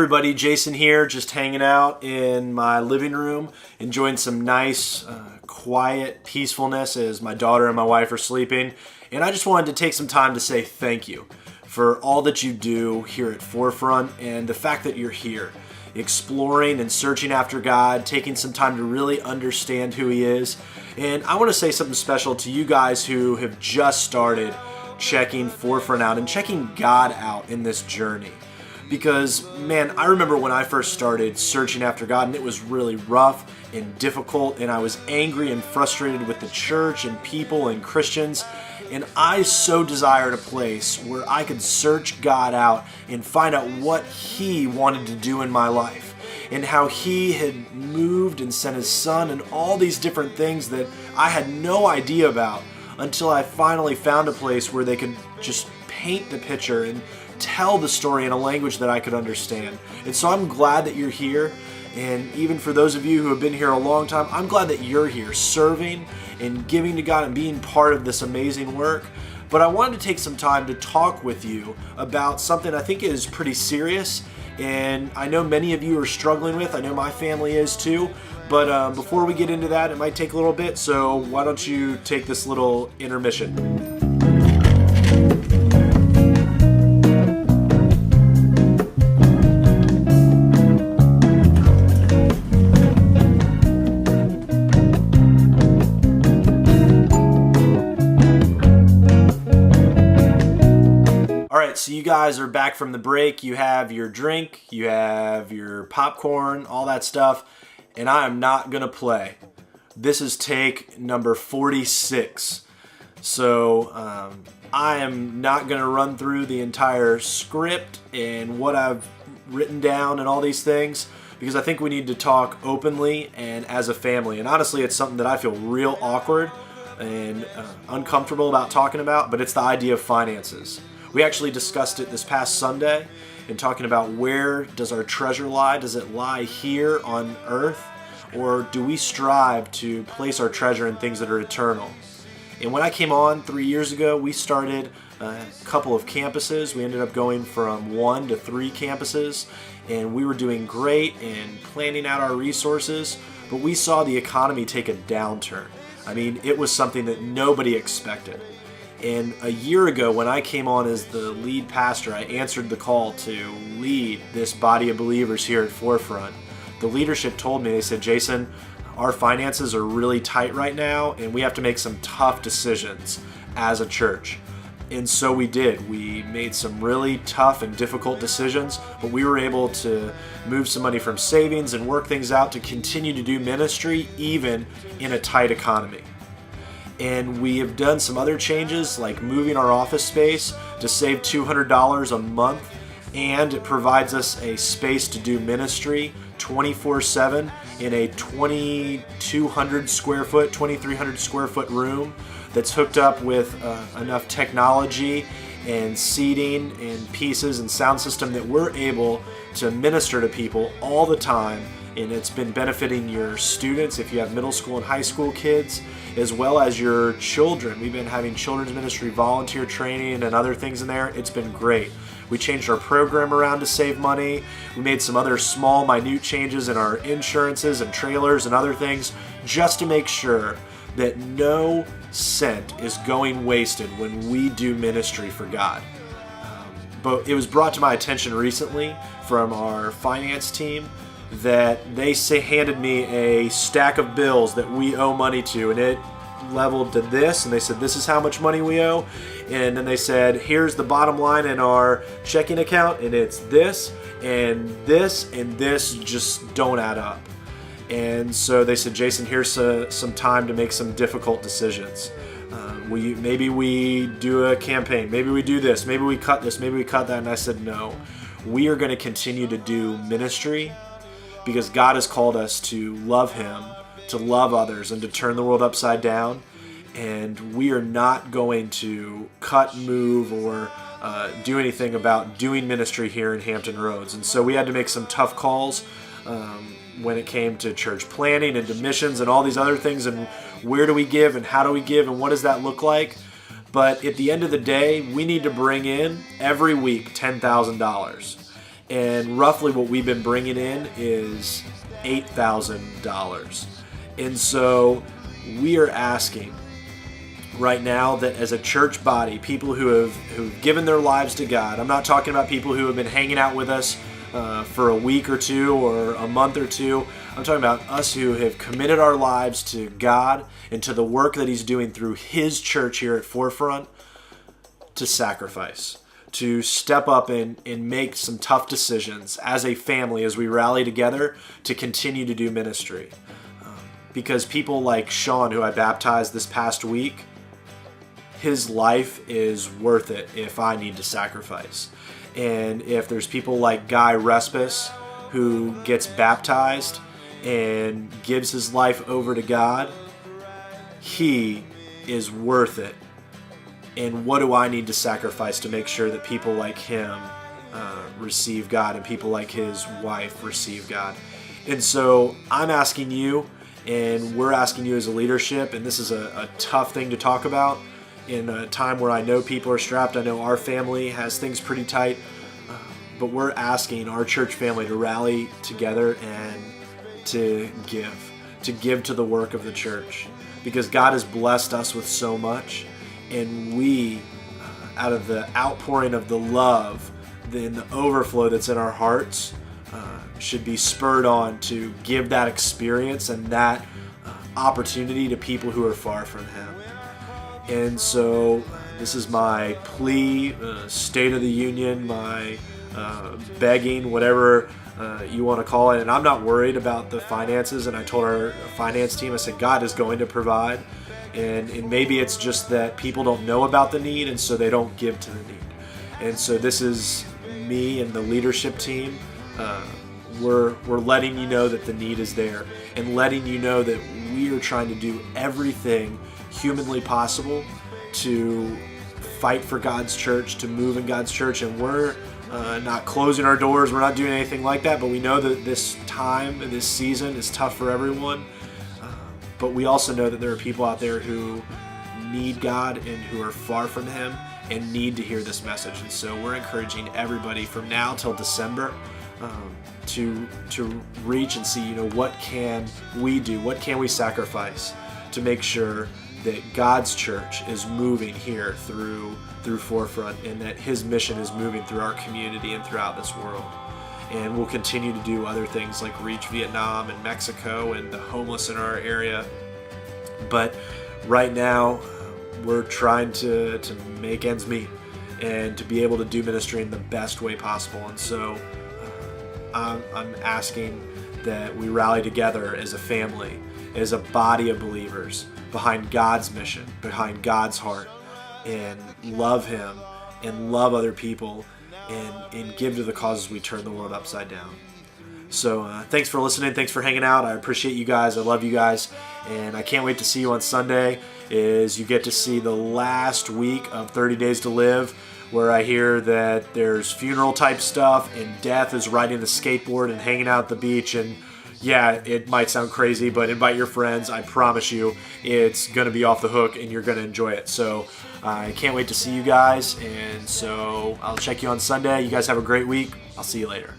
everybody, Jason here, just hanging out in my living room, enjoying some nice, quiet peacefulness as my daughter and my wife are sleeping. And I just wanted to take some time to say thank you for all that you do here at Forefront and the fact that you're here, exploring and searching after God, taking some time to really understand who He is. And I want to say something special to you guys who have just started checking Forefront out and checking God out in this journey. Because, man, I remember when I first started searching after God, and it was really rough and difficult, and I was angry and frustrated with the church and people and Christians, and I so desired a place where I could search God out and find out what He wanted to do in my life, and how He had moved and sent His Son and all these different things that I had no idea about until I finally found a place where they could just paint the picture and tell the story in a language that I could understand. And so I'm glad that you're here, and even for those of you who have been here a long time, I'm glad that you're here serving and giving to God and being part of this amazing work. But I wanted to take some time to talk with you about something I think is pretty serious, and I know many of you are struggling with. I know my family is too. But before we get into that, it might take a little bit, so why don't you take this little intermission. So you guys are back from the break. You have your drink, you have your popcorn, all that stuff, and I am not going to play. This is take number 46. So I am not going to run through the entire script and what I've written down and all these things, because I think we need to talk openly and as a family. And honestly, it's something that I feel real awkward and uncomfortable about talking about, but it's the idea of finances. We actually discussed it this past Sunday in talking about where does our treasure lie? Does it lie here on earth? Or do we strive to place our treasure in things that are eternal? And when I came on 3 years ago, we started a couple of campuses. We ended up going from 1 to 3 campuses, and we were doing great and planning out our resources, but we saw the economy take a downturn. I mean, it was something that nobody expected. And a year ago, when I came on as the lead pastor, I answered the call to lead this body of believers here at Forefront. The leadership told me, they said, Jason, our finances are really tight right now, and we have to make some tough decisions as a church. And so we did. We made some really tough and difficult decisions, but we were able to move some money from savings and work things out to continue to do ministry even in a tight economy. And we have done some other changes, like moving our office space to save $200 a month, and it provides us a space to do ministry 24/7 in a 2,200 square foot, 2,300 square foot room that's hooked up with enough technology and seating and pieces and sound system that we're able to minister to people all the time. And it's been benefiting your students if you have middle school and high school kids, as well as your children. We've been having children's ministry volunteer training and other things in there. It's been great. We changed our program around to save money. We made some other small, minute changes in our insurances and trailers and other things just to make sure that no cent is going wasted when we do ministry for God. But it was brought to my attention recently from our finance team that they handed me a stack of bills that we owe money to, and it leveled to this, and they said, this is how much money we owe. And then they said, here's the bottom line in our checking account, and it's this, and this, and this just don't add up. And so they said, Jason, here's some time to make some difficult decisions. Maybe we do a campaign, maybe we do this, maybe we cut this, maybe we cut that. And I said, no, we are going to continue to do ministry because God has called us to love Him, to love others, and to turn the world upside down. And we are not going to cut, move, or do anything about doing ministry here in Hampton Roads. And so we had to make some tough calls when it came to church planning and to missions and all these other things, and where do we give and how do we give and what does that look like. But at the end of the day, we need to bring in every week $10,000. And roughly what we've been bringing in is $8,000. And so we are asking right now that as a church body, people who've given their lives to God, I'm not talking about people who have been hanging out with us for a week or two or a month or two. I'm talking about us who have committed our lives to God and to the work that He's doing through His church here at Forefront, to sacrifice, to step up and make some tough decisions as a family as we rally together to continue to do ministry. Because people like Sean, who I baptized this past week, his life is worth it if I need to sacrifice. And if there's people like Guy Respis, who gets baptized and gives his life over to God, he is worth it. And what do I need to sacrifice to make sure that people like him receive God and people like his wife receive God? And so I'm asking you, and we're asking you as a leadership, and this is a tough thing to talk about in a time where I know people are strapped. I know our family has things pretty tight, but we're asking our church family to rally together and to give to the work of the church, because God has blessed us with so much, and we, out of the outpouring of the love and the overflow that's in our hearts, should be spurred on to give that experience and that opportunity to people who are far from Him. And so this is my plea, State of the Union, my begging, whatever you want to call it. And I'm not worried about the finances. And I told our finance team, I said, God is going to provide. And maybe it's just that people don't know about the need, and so they don't give to the need. And so this is me and the leadership team. We're letting you know that the need is there, and letting you know that we are trying to do everything humanly possible to fight for God's church, to move in God's church. And we're not closing our doors. We're not doing anything like that, but we know that this time and this season is tough for everyone. But we also know that there are people out there who need God and who are far from Him and need to hear this message. And so we're encouraging everybody from now till December to reach and see, what can we do? What can we sacrifice to make sure that God's church is moving here through Forefront, and that His mission is moving through our community and throughout this world. And we'll continue to do other things like reach Vietnam and Mexico and the homeless in our area. But right now, we're trying to make ends meet and to be able to do ministry in the best way possible. And so I'm asking that we rally together as a family, as a body of believers, behind God's mission, behind God's heart, and love Him and love other people, and give to the causes we turn the world upside down. So thanks for listening. Thanks for hanging out. I appreciate you guys. I love you guys. And I can't wait to see you on Sunday as you get to see the last week of 30 Days to Live, where I hear that there's funeral type stuff and Death is riding the skateboard and hanging out at the beach. And yeah, it might sound crazy, but invite your friends. I promise you it's going to be off the hook and you're going to enjoy it. So I can't wait to see you guys. And so I'll check you on Sunday. You guys have a great week. I'll see you later.